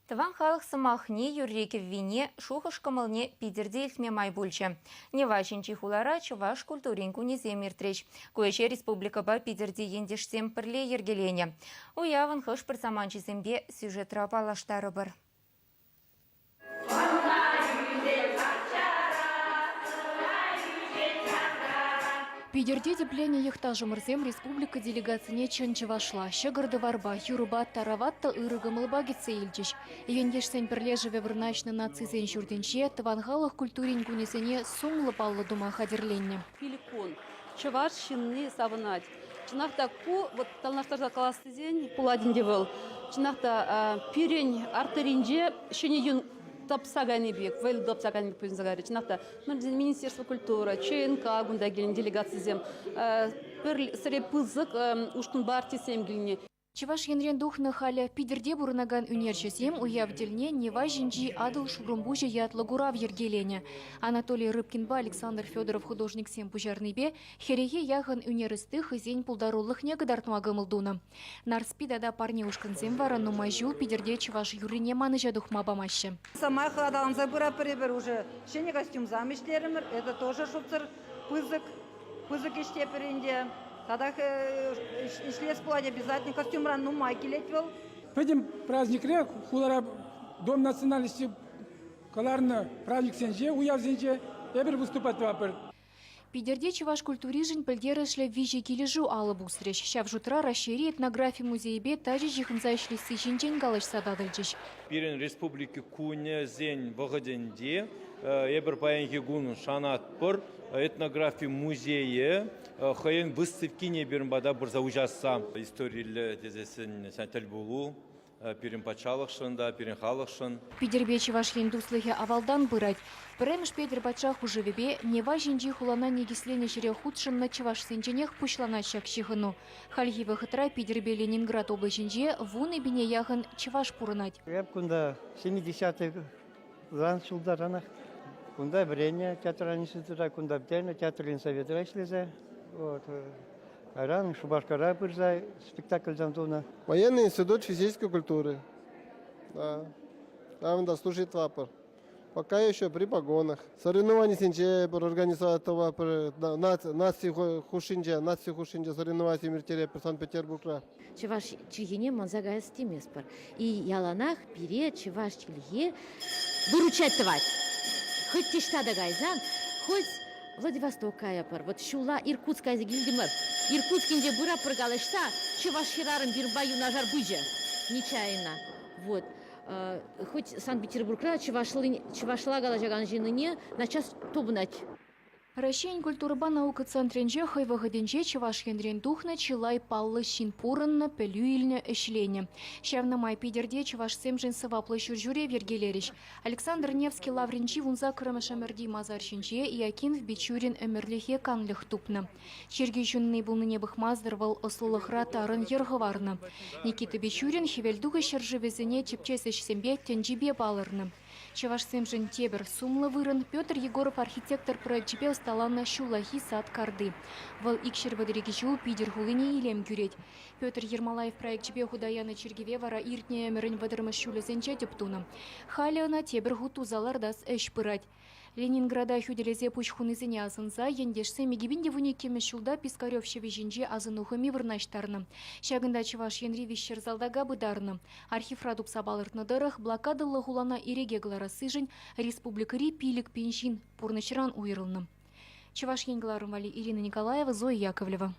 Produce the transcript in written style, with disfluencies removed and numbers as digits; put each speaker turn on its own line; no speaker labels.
Тыван халық сымахне юрреке вине шухыш кымылне пидерде илтме май бульче. Невачинчи хулара чуваш культурин кунезем иртреч. Куэче республика ба пидерде ендешсем пірле ергелене. Уявын хыш пірсаманчизембе сюжет рапалаштары бір.
Пидерде деплене ехтажы мырзем республика делегацияне чынчы вашла. Щегырды варба, юрубат, тараватта ырыгымылба гитсе илчиш. Ендешсен пірлежеве вырначны нацизен жүрденче, тыванғалық культурин күнесене сумлы паллы дума хадерленне.
Пиликон, чываш шинны савынать. Чынақта ку, вот талнаштарда қаласты день, пуладин девыл. Чынақта пирень артеринже, шене юн топсагани бек, вейл топсагани бек пөзін загарит. Чынақта Министерство культуры, ЧНК гунда келін делегация пір сіре пызык уштун бартисем келіне.
Чеваш енрен духны халя пидерде бурнаган унерчесем уявдельне нева жинджи адыл шурумбуже ятлы гурав ергелене. Анатолий Рыбкинба, Александр Федоров художник сем пужарныбе, херее яхан унерыстых изень пулдарулых негадартмага мылдуна. Нарспидада парне ушканзем вара нумажу пидерде чеваш юрине маныжа духма бамаще.
Сама хладан забыра прибер уже. Шене костюм замештеример, это тоже шуцер пызык иштеперинде. Тогда шлес платье обязательно, костюм ран, майки летел.
В этом празднике хулара Дом национальности каларна праздник сенже, уяв сенже, эбер выступать вапер.
Пидерде чеваш культурижин пельдерышле вижи килежу алы бустреш. Щав жутра расшири этнографии музейбе тажи жихынза шлисы шинчен галыш сададылчыш.
Пирен республики куне зень вагаденде, эбер паянги гун шанат пор, этнографии музее, хайен выставки не берем бада бурза ужаса. История дезесен сантель булу. Пирен пачалықшында, пирен халықшын.
Пидербе чеваш ендуслыхе авалдан бырать. Премш Петр Пачах ужевебе нева жинджи хулана негислене жире худшын на чеваш сенченех пушлана щак щихыну. Хальгивы хытра Пидербе Ленинград облачинже вуны бине яхын чеваш пурынать.
Я кунда 70-й зан шулдаранах. Кунда брение театральный сюда, кунда бтельно театральный совет рашлезе. Вот. Аран, Шубашкара Пырзай, спектакль Замтуна.
Военный институт физической культуры. Да. Там да служит вапор. Пока еще при погонах. Соревнования сенче организовать вапор. Нации хушинджа, соревнования миртере Санкт-Петербурга.
Чеваш чигине манзагая стимеспар. И яланах пире чеваш чилье выручать твать. Хоть тишта дагайзан, хоть Владивосток каяпар, вот Шула, Иркутская зигильдимар. Иркутскинде бура прогалышта, чеваш херарым бирбаю нажар быджа. Нечаянно. Вот. Хоть Санкт-Петербург, чевашла галажаган жиныне на час тобнать.
Ращень культурба наука центренже хайвагаденже чеваш енрен духна чилай паллы шинпурынна пелюильне эшлене. Щавна май пидерде чеваш семжен сываплы шуржуре вергелериш. Александр Невский лавринчи вунза кырымашамерди мазаршинче и Акинов Бичурин эмерлихе канлых тупна. Черги жунный булныне бахмаздырвал ослылых ратарын ергыварны. Никита Бичурин хевельдуга шержевезене чепчесеш сембе тенджибе балырны. Чеваш семжен тебер сумлы вырын Петр Егоров архитектор проектчепе сталанна шулахи сад карды. Вал икшер вадригичу пидер хулыне илем кюреть. Петр Ермолаев проектчепе худаяна чергеве вара иртне эмерін вадырмы шулезенче тептуна. Халяна тебер хуту залардас эш пырать. Ленинграда хюделезе пуч хунызене азынза, ендешсе мегибинде вуникеме шулда Пискарев шевежинже азынухами вырнаштарны. Шагында чеваш енри вещер залдага быдарны. Архив радуп сабалыртны дырых, блокадылы хулана иреге гларасыжын, республикари пилик пеншин, пурнычран уйрылны. Чеваш енгларым вали Ирина Николаева, Зоя Яковлева.